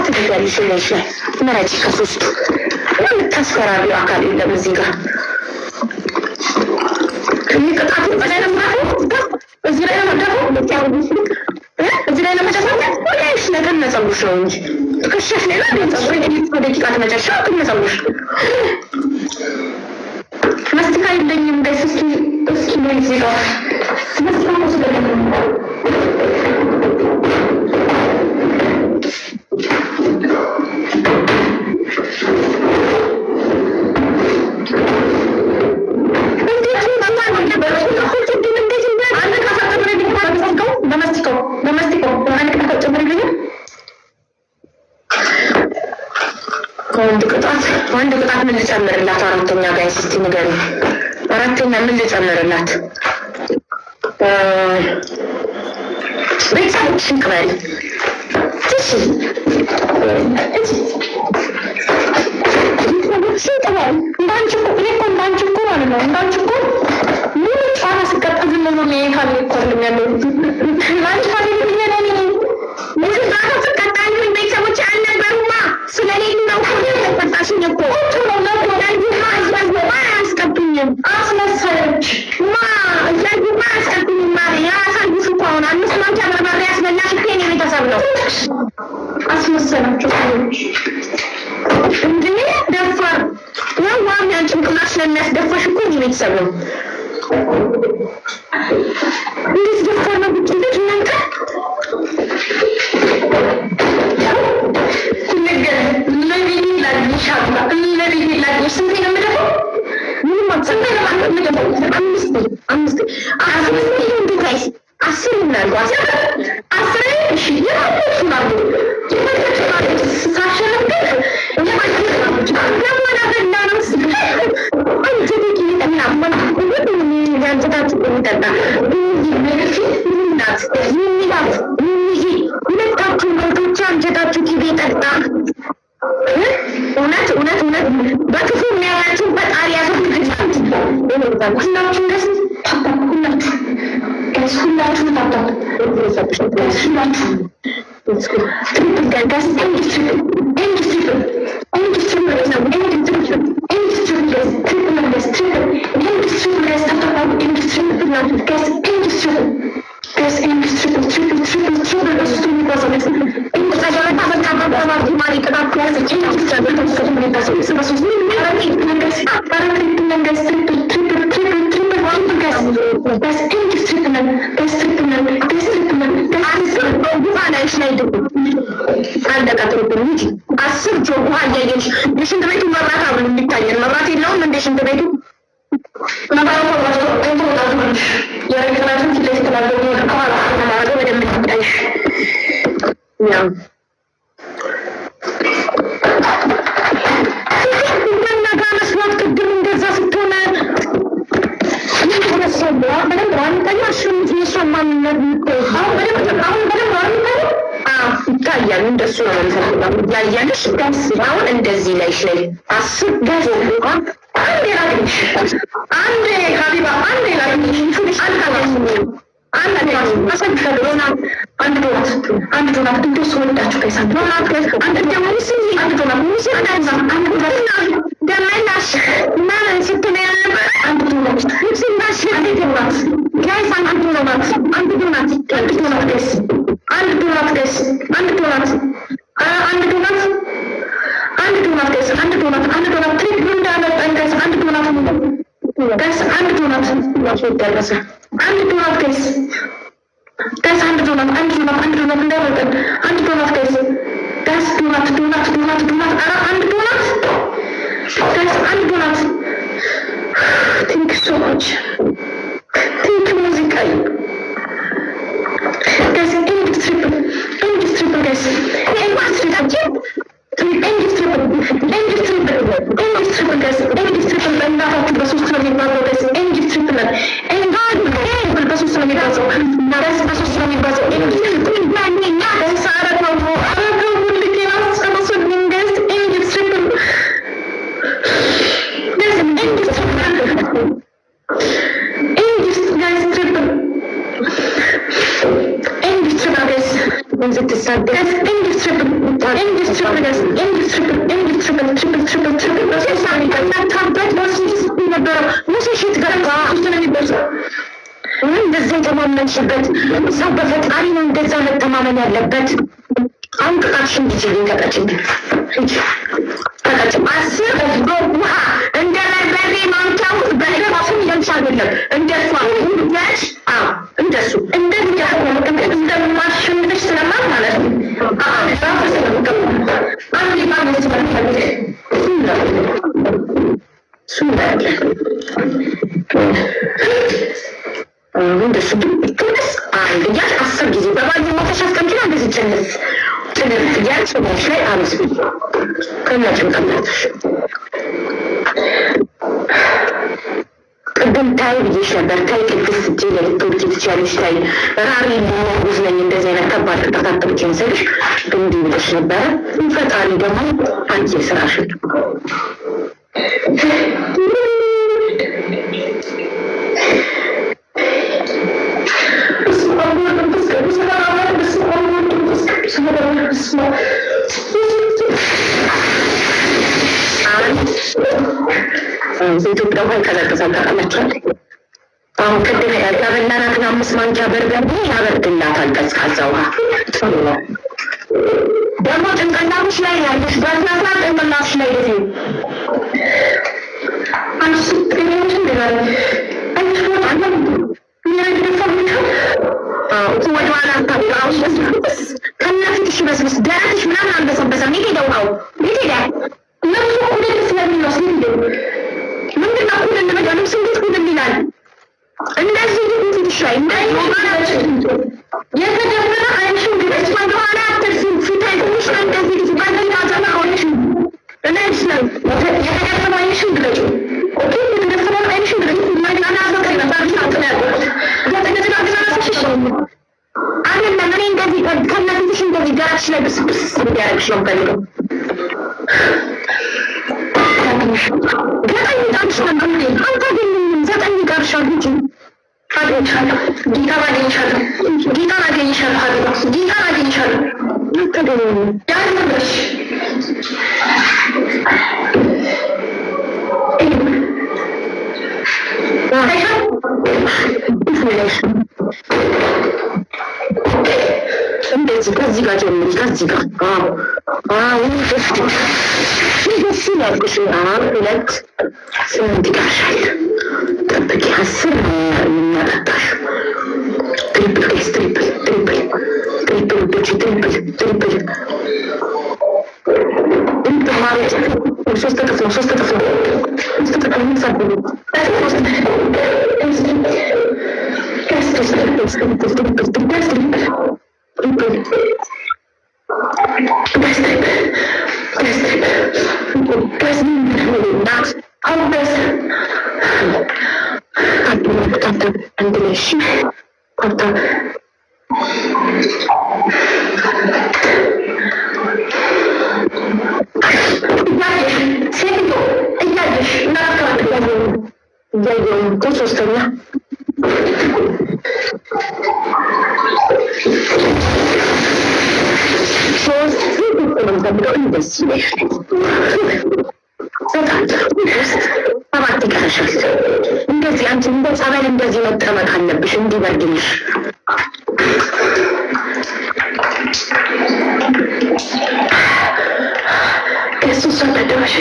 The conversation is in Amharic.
ትገኛለሽ ለሽ መራጭ ከሶስቱ ምን ተስፈራሪ አካል የለም እዚህ ጋር ከሚቀጣት በደረም እዚህ ላይ ነው እዚህ ላይ ለመጨረሻ ወይስ ነገር ነፃውሽ ነው እንጂ ትከሻሽ ላይ ነፃውሽ ደቂቃ ተመጨረሻ ትነፃውሽ ማስቲካ ይለኝም በስኪ ነው እዚህ ጋር ማስቲካ ነው ወንድ ቅጣት ምን ልጨምርላት አራተኛ ጋር እስቲ ንገሪ አራተኛ ምን ልጨምርላት ቤተሰቦችን ክበሪ እሺ ሲጠባል እንዳንቺ እኮ ማለት ነው እንዳንቺ እኮ ምን ጫና ስቀጥል ነው የሚካል ይቆልም ያለው ላንቺ ፋሚሊ ቢነኒ ምን ጫና ስቀጥል ምን ቤተሰቦች አልነበሩማ ስለሌሉ ነው ተፈታሽኝ እኮ ነው ነው ዳንጂ ማዝባዝ ማስቀጥኝም አስመሰለች ያንጂ ማስቀጥኝም ማሪያ ሳይሽ እኮ አሁን አምስት ማንኪያ በርበሬ ያስበላሽ ከኔ ቤተሰብ ነው አስመሰላችሁ እንዴ ደፋር ዋም ያንቺን ክላስ ለሚያስደፋሽ እኮ ቤተሰብ ነው እንዴት ደፋር ነው እንዴት እናንተ ነገር ለኔ ላይሻላ ለኔ ላይ ስንት ነው የምደፋው ምንም አትሰማ ነው የምደፋው አምስት እንዴት አስር እናልኳት አስር እሺ ያለሽ ማለት ሳሸነፍ ያያለሽ ጋስራው እንደዚህ ላይ አስር ጋር አንዴ ሀቢባ አንዴ ላይ ትንሽ አንዴ አሰብከለውና አንድ ዶናት እንደሱ ወጣችሁ ከሳን ዶናት አንድ ደግሞ አንድ ዶናት ደመላሽ ማን ስትነያ አንድ ዶናት ሲባሽ አንድ ዶናት ጋይስ አንድ ዶናት ትሪፕል እንዳለ ጠንቀስ አንድ ዶናት ጋይስ አንድ ዶናት ደረሰ አንድ ዶናት ጋይስ አንድ ዶናት እንዳይወጣ አንድ ዶናት ጋይስ ዶናት ኧረ አንድ ዶናት ጋይስ አንድ ዶናት ቲንክ ሶ ማች ቲንክ ሙዚቃ ጋይስ ኤንድ ትሪፕል ጋይስ በሶስት ነው የሚባለው ጋይስ ኤንድ ትሪፕል በሶስት ነው የሚባለው ጋይስ በሶስት ነው የሚባለው እንደዛ የተማመንሽበት ሰው በፈጣሪ ነው እንደዛ መተማመን ያለበት። አሁን ቅጣትሽን ጊዜ ሊቀጣችኝ ሂጂ ተቀጭ አስር ውሃ እንደ በርበሬ ማንኪያ ውስጥ በራሱን ይለምሽ አይደለም እንደሷ ነሽ። እንደሱ እንደዚህ እንደማሸንፍሽ ስለማን ማለት ነው። አንድ ማለት ስለምፈልግ እንደሱ ትንስ አንድያት 10 ጊዜ በባል ማፈሻት ከምችል እንደዚህ ጭንፍ እያልሽ ቦሽ ላይ አመስቢ ከነጭንቅላትሽ ቅድም ታይ ብዬሽ ነበር። ታይ ቅድስ እጄ ለልትወርቂ ትችያለሽ። ታይ ራሪ ጉዝ ነኝ እንደዚህ አይነት ከባድ ቅጣት አጥብቄ መሰልሽ ግን እንዲህ ብለሽ ነበረ። ፈጣሪ ደግሞ አንቺ ስራሽን ኢትዮጵያ ውሃ ይቀዘቅዛል ታውቃላችኋል። አሁን ቅድም ያበላናትን 5 ማንኪያ በርበሬ ያበርድላታል ቀዝቃዛ ውሃ። ደግሞ ጭንቅላትሽ ላይ ያለሽ በስነሳ ጭንቅላትሽ ላይ ጊዜ አንሱ ቅድሜዎች እንደዛለ ወደኋላ ታውቃዎች ከነፊትሽ በስብስ ደረትሽ ምናምን አልበሰበሰም። የት ሄደ ውሃው? የት ሄደ? ነፍሱ ኩልል ስለሚመስል ምንድነው ኩልል መዳንም ስንት ኩልል ይላል። እንደዚህ ፊትሽ ላይ የተደበረ አይንሽን ግለጭ። ወደኋላ አትርፊ። ፊትሽ ላይ እንደዚህ ባለኝ አዘና ሆነሽ እነሽ ላይ የተደበረ አይንሽን ግለጭ። ኦኬ የተደበረ አይንሽን ግለጭ። ማዳና ዘከና ባርሻ ያለው አይደለም። እኔ እንደዚህ ከነፊትሽ እንደዚህ ደረትሽ ላይ ብስብስ እንዲያደርግሽ ነው የምፈልገው። ዘጠኝ ጣልሽ ነበር አልታገኝም። ዘጠኝ ቀርሻል። ልጅ አገኝሻለሁ። ጌታን አገኝሻለሁ። ጌታን አገኝሻለሁ። ጌታን አገኝሻለሁ። አልታገኝም ያልነበረሽ እንደዚህ ከዚህ ጋር ጀምሪ። ከዚህ ጋር ደስ ያልኩሽ 2 8 ይቀርሻል። ጠብቂ 10 የሚያጠጣሽ ትሪፕል ማለት 3 እጥፍ ነው። 3 እጥፍ ነው። 3 እጥፍ ነው። ሰብሉ ሶስተኛ እንደዚህ ሰባት ይቀርሻል። እንደዚህ አንቺ እንደ ጸበል እንደዚህ መጠመቅ አለብሽ እንዲበርድልሽ። ከሱ ሰው ተደረሽ